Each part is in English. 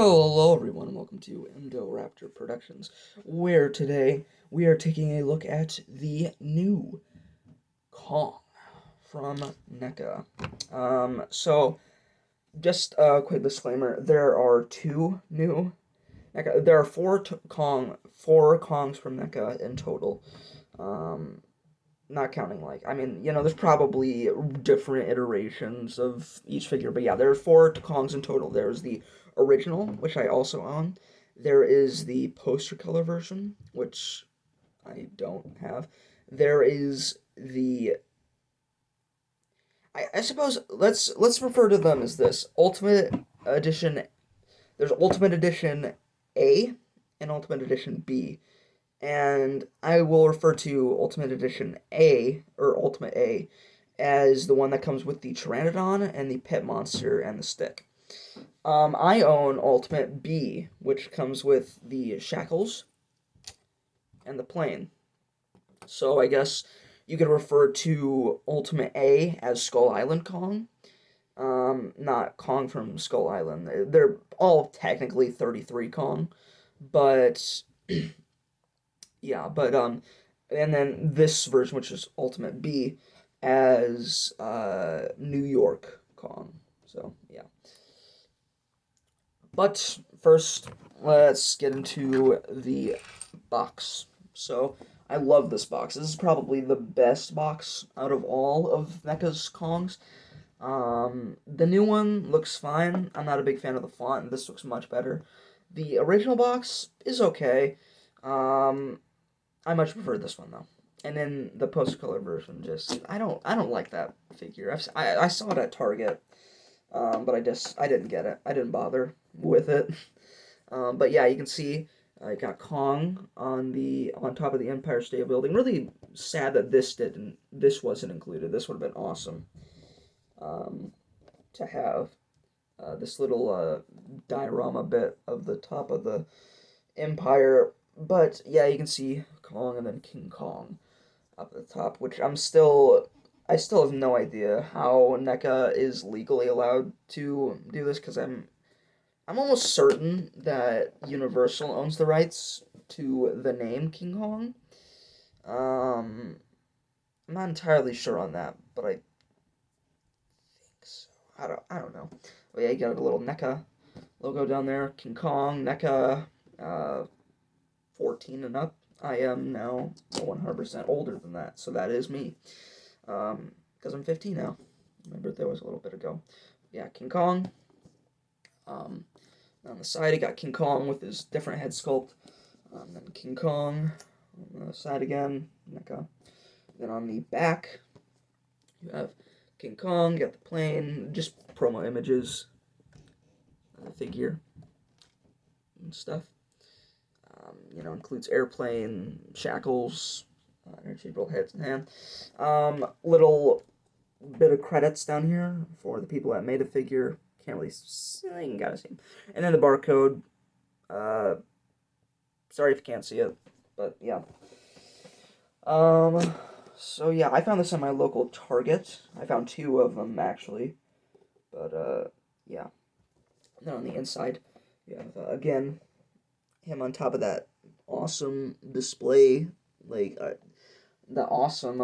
Hello everyone, and welcome to Raptor Productions, where today we are taking a look at the new Kong from Neca. Just a quick disclaimer: there are two new NECA. There are four Kongs from NECA in total. Um, Not counting there's probably different iterations of each figure, but yeah, there are four Kongs in total. There's the original, which I also own. There is the poster color version, which I don't have. There is the I suppose let's refer to them as this Ultimate Edition. There's Ultimate Edition A and Ultimate Edition B, and I will refer to Ultimate Edition A, or Ultimate A, as the one that comes with the Pteranodon and the Pit Monster and the stick. I own Ultimate B, which comes with the Shackles and the plane. So I guess you could refer to Ultimate A as Skull Island Kong. Not Kong from Skull Island. They're all technically 33 Kong, but yeah, and then this version, which is Ultimate B, as New York Kong. So yeah. But first, let's get into the box. So I love this box. This is probably the best box out of all of NECA's Kongs. The new one looks fine. I'm not a big fan of the font, and this looks much better. The original box is okay. Um, I much prefer this one though. And then the post color version, just I don't like that figure. I saw it at Target, but I didn't get it. I didn't bother with it. But yeah, you can see I got Kong on top of the Empire State Building. Really sad that this wasn't included. This would have been awesome um, to have this little diorama bit of the top of the Empire. But yeah, you can see Kong and then King Kong up at the top, which I still have no idea how NECA is legally allowed to do this, because I'm almost certain that Universal owns the rights to the name King Kong. Um, I'm not entirely sure on that, but I think so. I don't know. Oh yeah, you got a little NECA logo down there. King Kong, NECA, 14 and up. I am now 100% older than that, so that is me. Because I'm 15 now. My birthday was a little bit ago. Yeah, King Kong. Um, on the side, you got King Kong with his different head sculpt. Then King Kong on the side again. NECA. Then on the back, you have King Kong. You got the plane. Just promo images of the figure and stuff. Includes airplane, shackles, interchangeable heads and hands. Little bit of credits down here for the people that made the figure. Can't really see, you gotta see them. And then the barcode. Uh, Sorry if you can't see it, but yeah. Um, so yeah, I found this on my local Target. I found two of them actually, but yeah. And then on the inside, you have again him on top of that awesome display, like the awesome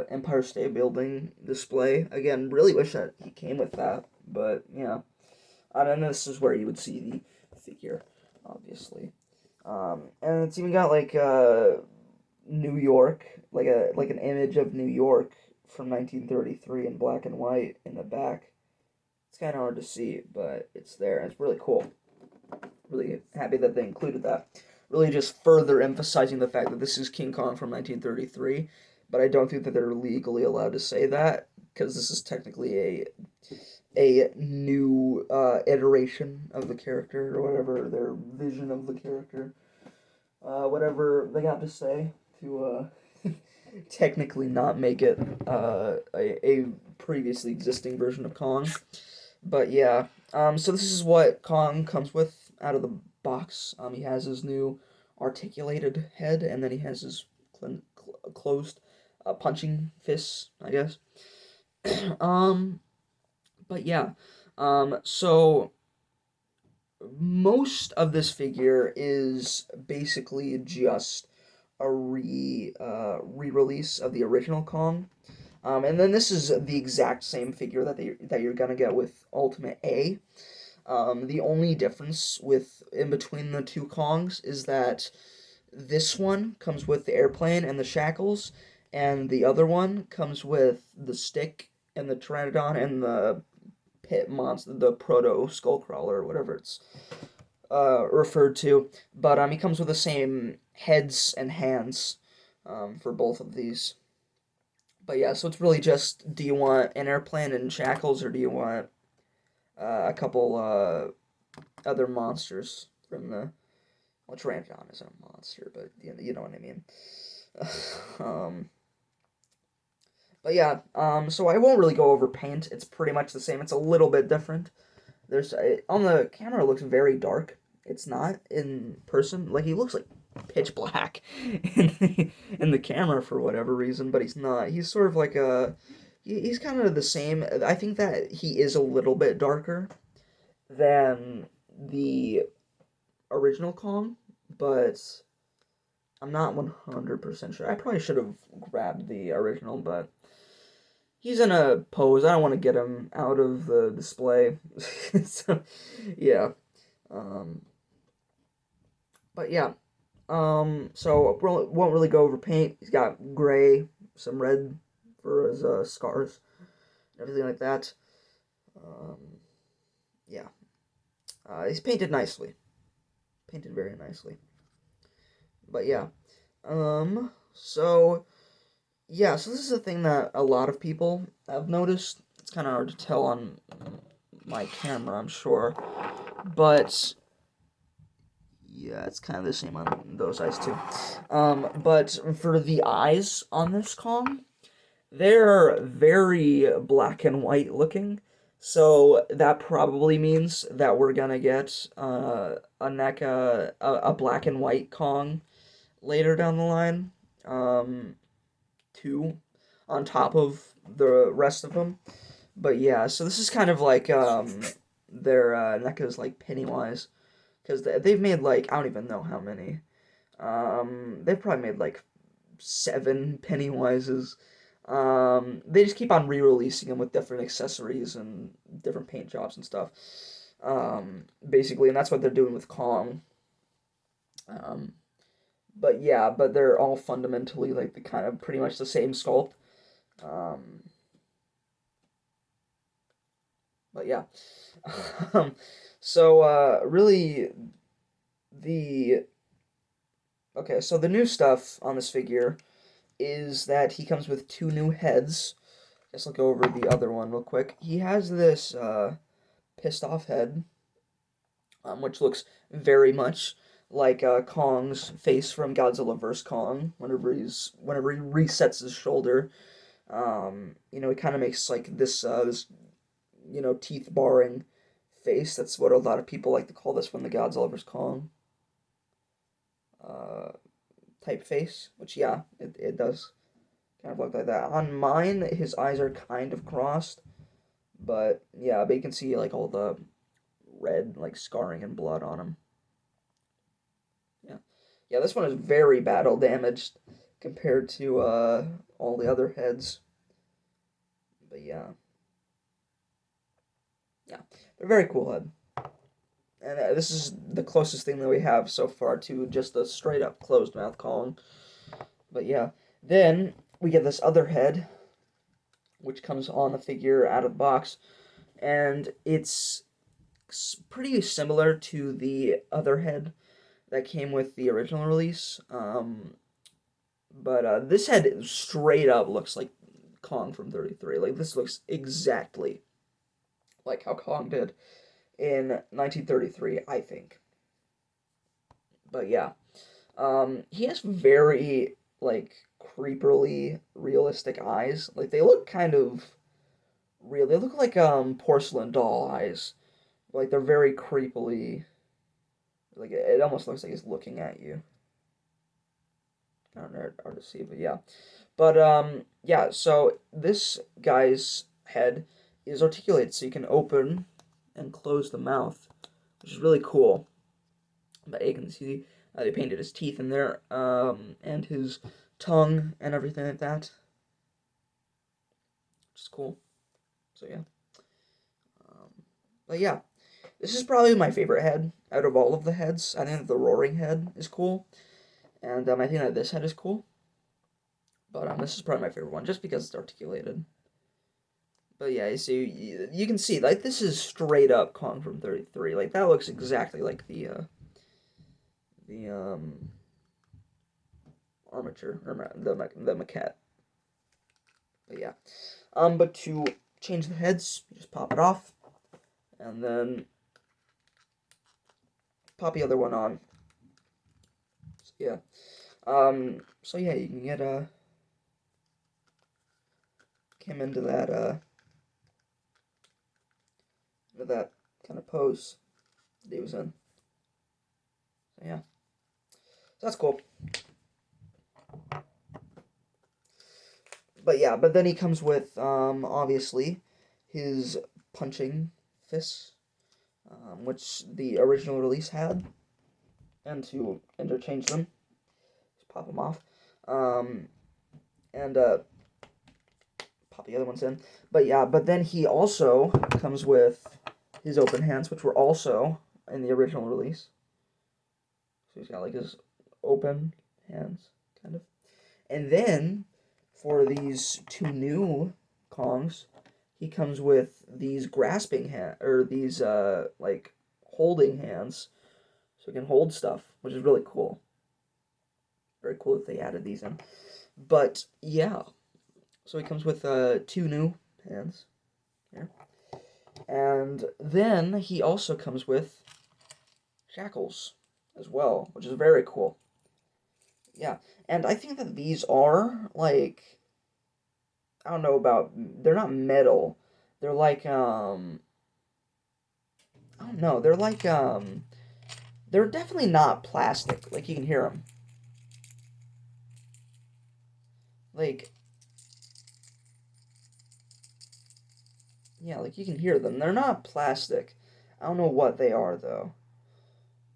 Empire State Building display. Again, really wish that he came with that, but yeah. And this is where you would see the figure, obviously. And it's even got like New York, like an image of New York from 1933 in black and white in the back. It's kind of hard to see, but it's there. And it's really cool. Really happy that they included that. Really just further emphasizing the fact that this is King Kong from 1933, but I don't think that they're legally allowed to say that, because this is technically a new iteration of the character, or whatever their vision of the character, whatever they got to say to technically not make it a previously existing version of Kong. But yeah, so this is what Kong comes with out of the box. He has his new articulated head, and then he has his closed punching fists, I guess. um, but yeah, so most of this figure is basically just a re-release of the original Kong. And then this is the exact same figure that you're gonna get with Ultimate A. The only difference with in between the two Kongs is that this one comes with the airplane and the shackles, and the other one comes with the stick and the pteranodon and the pit monster, the proto skullcrawler, or whatever it's referred to. But he comes with the same heads and hands for both of these. But yeah, so it's really just, do you want an airplane and shackles, or do you want a couple other monsters from the... Well, Pteranodon is a monster, but you know what I mean. um, but yeah, so I won't really go over paint. It's pretty much the same. It's a little bit different. There's on the camera it looks very dark. It's not in person. Like, he looks like pitch black in the camera for whatever reason, but he's not. He's sort of like he's kind of the same. I think that he is a little bit darker than the original Kong, but I'm not 100% sure. I probably should have grabbed the original, but he's in a pose. I don't want to get him out of the display. So, yeah. Um, but yeah. So won't really go over paint. He's got gray, some red for his scars, everything like that. Um, yeah. He's painted nicely. Painted very nicely. But yeah. So yeah, so this is a thing that a lot of people have noticed. It's kind of hard to tell on my camera, I'm sure. But yeah, it's kind of the same on those eyes too. But for the eyes on this Kong, they're very black and white looking. So that probably means that we're gonna get a Neca, a black and white Kong later down the line. Two on top of the rest of them. But yeah, so this is kind of like their NECA's like Pennywise, because they've made like, I don't even know how many. They've probably made like 7 Pennywises. They just keep on re-releasing them with different accessories and different paint jobs and stuff. Basically, and that's what they're doing with Kong. But yeah, but they're all fundamentally like the kind of pretty much the same sculpt. Um, but yeah. So really the okay, so the new stuff on this figure is that he comes with 2 new heads. Let's look over the other one real quick. He has this pissed off head, which looks very much like Kong's face from Godzilla vs. Kong. Whenever he resets his shoulder, he kind of makes like this teeth baring face. That's what a lot of people like to call this one, the Godzilla vs. Kong type face. Which yeah, it does kind of look like that. On mine, his eyes are kind of crossed, but yeah, but you can see like all the red like scarring and blood on him. Yeah, this one is very battle damaged compared to all the other heads. But yeah, they're very cool head. And this is the closest thing that we have so far to just a straight up closed mouth Kong. But yeah, then we get this other head, which comes on the figure out of the box, and it's pretty similar to the other head that came with the original release. But this head straight up looks like Kong from 33. Like, this looks exactly like how Kong did in 1933, I think. But yeah. He has very, like, creepily realistic eyes. Like, they look kind of real. They look like, porcelain doll eyes. Like, they're very creepily... Like, it almost looks like he's looking at you. Kind of hard to see, but yeah. But, yeah, so this guy's head is articulated, so you can open and close the mouth, which is really cool. But you can see they painted his teeth in there, and his tongue and everything like that, which is cool. So yeah. But yeah, this is probably my favorite head out of all of the heads. I think that the roaring head is cool, and I think that this head is cool. But this is probably my favorite one, just because it's articulated. But yeah, so you can see, like, this is straight up Kong from 33. Like, that looks exactly like the armature, or the maquette. But yeah. But to change the heads, you just pop it off, and then pop the other one on. So yeah. So yeah, you can get came into that kind of pose that he was in. So yeah. So that's cool. But yeah, but then he comes with obviously his punching fists, which the original release had, and to interchange them, just pop them off, and pop the other ones in. But yeah, but then he also comes with his open hands, which were also in the original release. So he's got like his open hands, kind of. And then for these two new Kongs, he comes with these grasping hand, or these like holding hands, so he can hold stuff, which is really cool. Very cool that they added these in. But yeah, so he comes with two new hands here, and then he also comes with shackles as well, which is very cool. Yeah, and I think that these are like, I don't know about, they're not metal. They're like I don't know. They're like they're definitely not plastic. Like, you can hear them. Like, yeah, like you can hear them. They're not plastic. I don't know what they are though.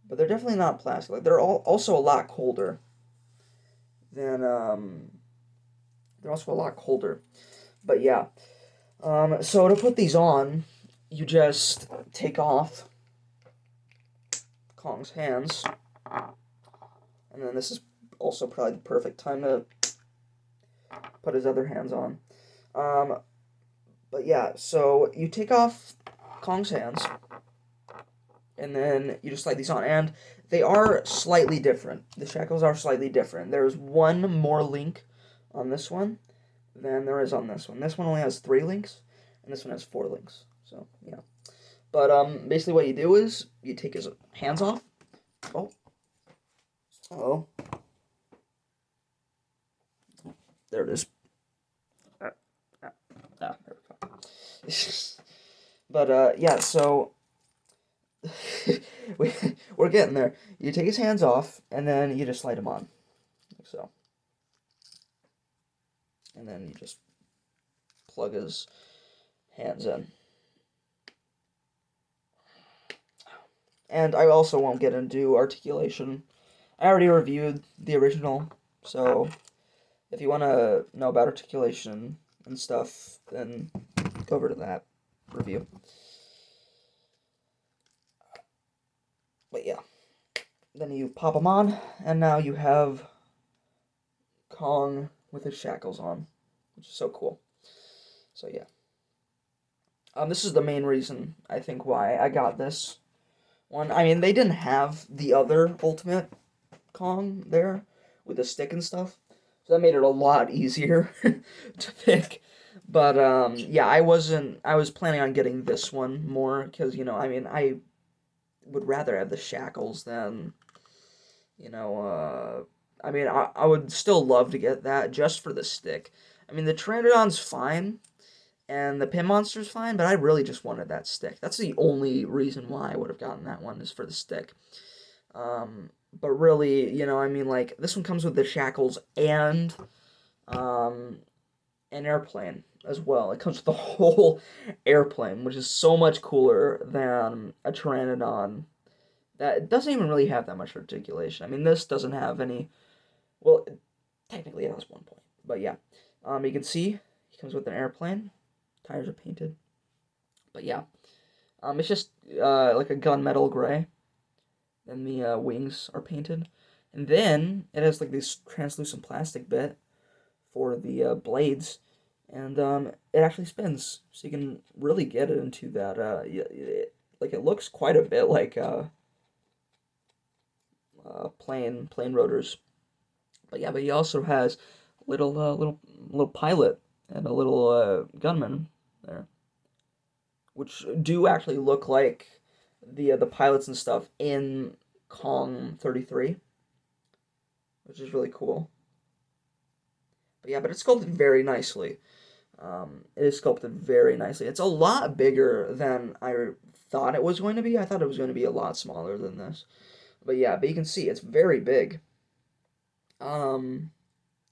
But they're definitely not plastic. Like, they're also a lot colder than they're also a lot colder. But yeah. So to put these on, you just take off Kong's hands, and then this is also probably the perfect time to put his other hands on. But yeah, so you take off Kong's hands, and then you just slide these on, and they are slightly different. The shackles are slightly different. There's one more link on this one than there is on this one. This one only has 3 links, and this one has 4 links. So yeah. But basically what you do is you take his hands off. Oh, there it is. There we go. But yeah, so we're getting there. You take his hands off, and then you just slide him on, like so. And then you just plug his hands in. And I also won't get into articulation. I already reviewed the original, so if you want to know about articulation and stuff, then go over to that review. But yeah, then you pop them on, and now you have Kong with his shackles on, which is so cool. So yeah. This is the main reason, I think, why I got this one. I mean, they didn't have the other Ultimate Kong there with the stick and stuff, so that made it a lot easier to pick. But yeah, I was planning on getting this one more because, I mean, I would rather have the shackles than, I mean, I would still love to get that just for the stick. I mean, the Pteranodon's fine, and the Pin Monster's fine, but I really just wanted that stick. That's the only reason why I would have gotten that one, is for the stick. But really, I mean, like, this one comes with the shackles and an airplane as well. It comes with the whole airplane, which is so much cooler than a Pteranodon that doesn't even really have that much articulation. I mean, this doesn't have any. Well, technically it has 1 point, but yeah. You can see he comes with an airplane. Tires are painted, but yeah. It's just like a gunmetal gray, and the wings are painted, and then it has like this translucent plastic bit for the blades, and it actually spins, so you can really get it into that. Like it looks quite a bit like plane rotors, but yeah. But he also has little pilot and a little gunman there, which do actually look like the pilots and stuff in Kong 33, which is really cool. But yeah, but it's sculpted very nicely. It is sculpted very nicely. It's a lot bigger than I thought it was going to be. I thought it was going to be a lot smaller than this. But yeah, but you can see it's very big. Um,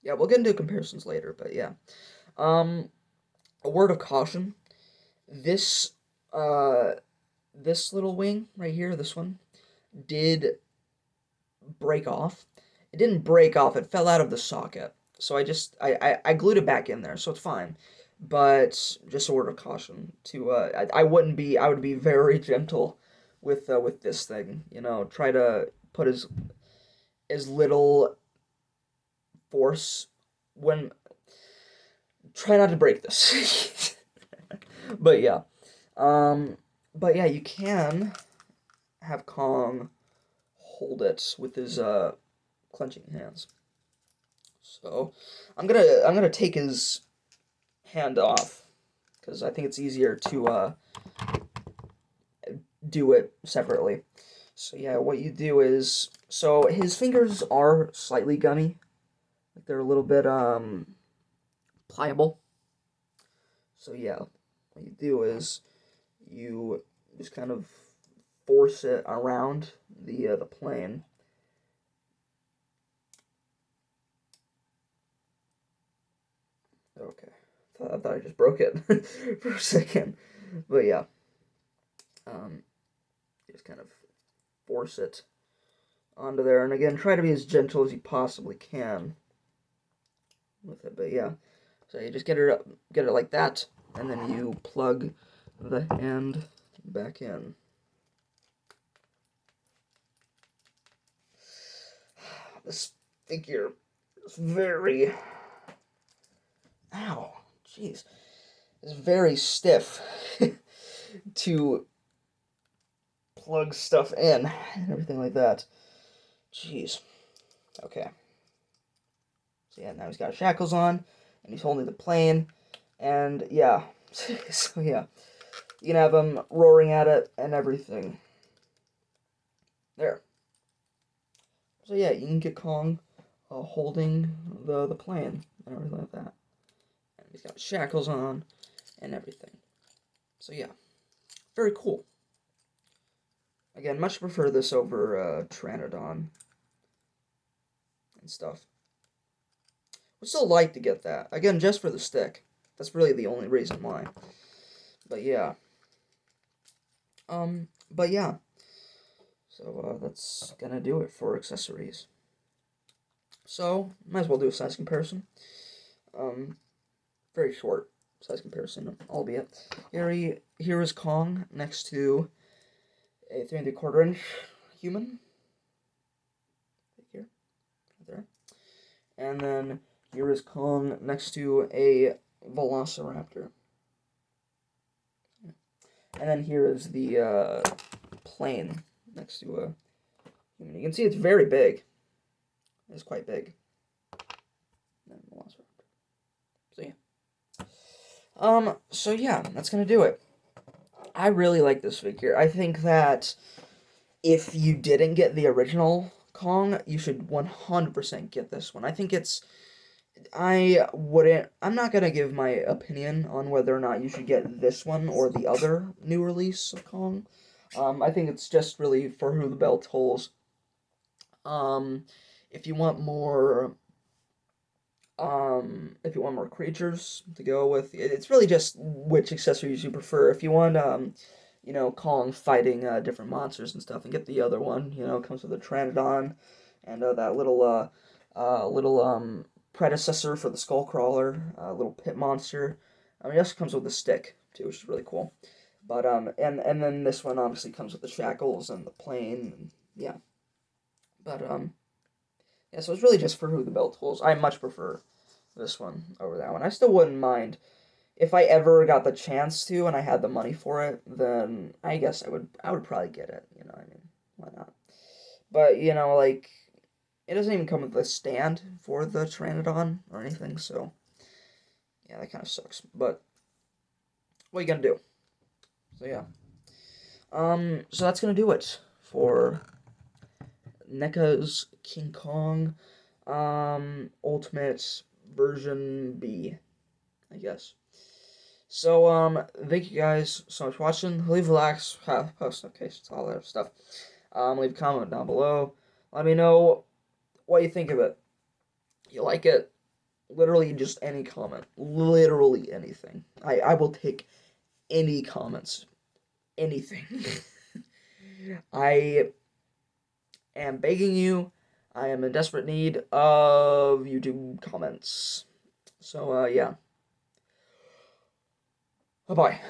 yeah, we'll get into comparisons later, but yeah. Um, a word of caution. This uh this little wing right here, this one, did break off. It didn't break off, it fell out of the socket. So I glued it back in there, so it's fine. But just a word of caution to I would be very gentle with this thing. Try to put as little force when try not to break this. But yeah. Um but yeah, you can have Kong hold it with his clenching hands. So I'm gonna take his hand off because I think it's easier to do it separately. So yeah, what you do is so his fingers are slightly gummy, like they're a little bit pliable. So yeah, what you do is you just kind of force it around the plane. Okay. I thought I just broke it for a second. But yeah. Um, just kind of force it onto there. And again, try to be as gentle as you possibly can with it. But yeah. So you just get it like that, and then you plug the hand back in. This figure is very... Ow. Jeez. It's very stiff to plug stuff in and everything like that. Jeez. Okay. So yeah, now he's got shackles on, and he's holding the plane, and yeah. So yeah, you can have him roaring at it and everything. There. So yeah, you can get Kong holding the plane and everything like that. And he's got shackles on and everything. So yeah, very cool. Again, much prefer this over Pteranodon and stuff. Would still like to get that. Again, just for the stick. That's really the only reason why. But yeah. But yeah. So that's gonna do it for accessories. So, might as well do a size comparison. Very short size comparison, albeit. Here is Kong next to a 3 3/4 inch human. Right here. Right there. And then here is Kong next to a velociraptor. And then here is the plane next to a human. You can see it's very big. It's quite big. And velociraptor. So yeah. So yeah, that's gonna do it. I really like this figure. I think that if you didn't get the original Kong, you should 100% get this one. I think it's I'm not gonna give my opinion on whether or not you should get this one or the other new release of Kong. I think it's just really for who the bell tolls. If you want more, if you want more creatures to go with, it's really just which accessories you prefer. If you want, Kong fighting different monsters and stuff, and get the other one. It comes with a Pteranodon and that little predecessor for the Skullcrawler, little pit monster. It also comes with a stick too, which is really cool. But and then this one obviously comes with the shackles and the plane. And, yeah, but yeah. So it's really just for who the belt tools. I much prefer this one over that one. I still wouldn't mind if I ever got the chance to and I had the money for it. Then I guess I would probably get it. I mean, why not? But like it doesn't even come with a stand for the Pteranodon or anything. So yeah, that kind of sucks. But what are you gonna do? So yeah. So that's gonna do it for NECA's King Kong, Ultimate version B, I guess. So, thank you guys so much for watching. Leave a like, post notifications, all that stuff. Leave a comment down below. Let me know what you think of it. You like it? Literally just any comment. Literally anything. I will take any comments. Anything. I am begging you. I am in desperate need of YouTube comments. So, yeah. Bye-bye.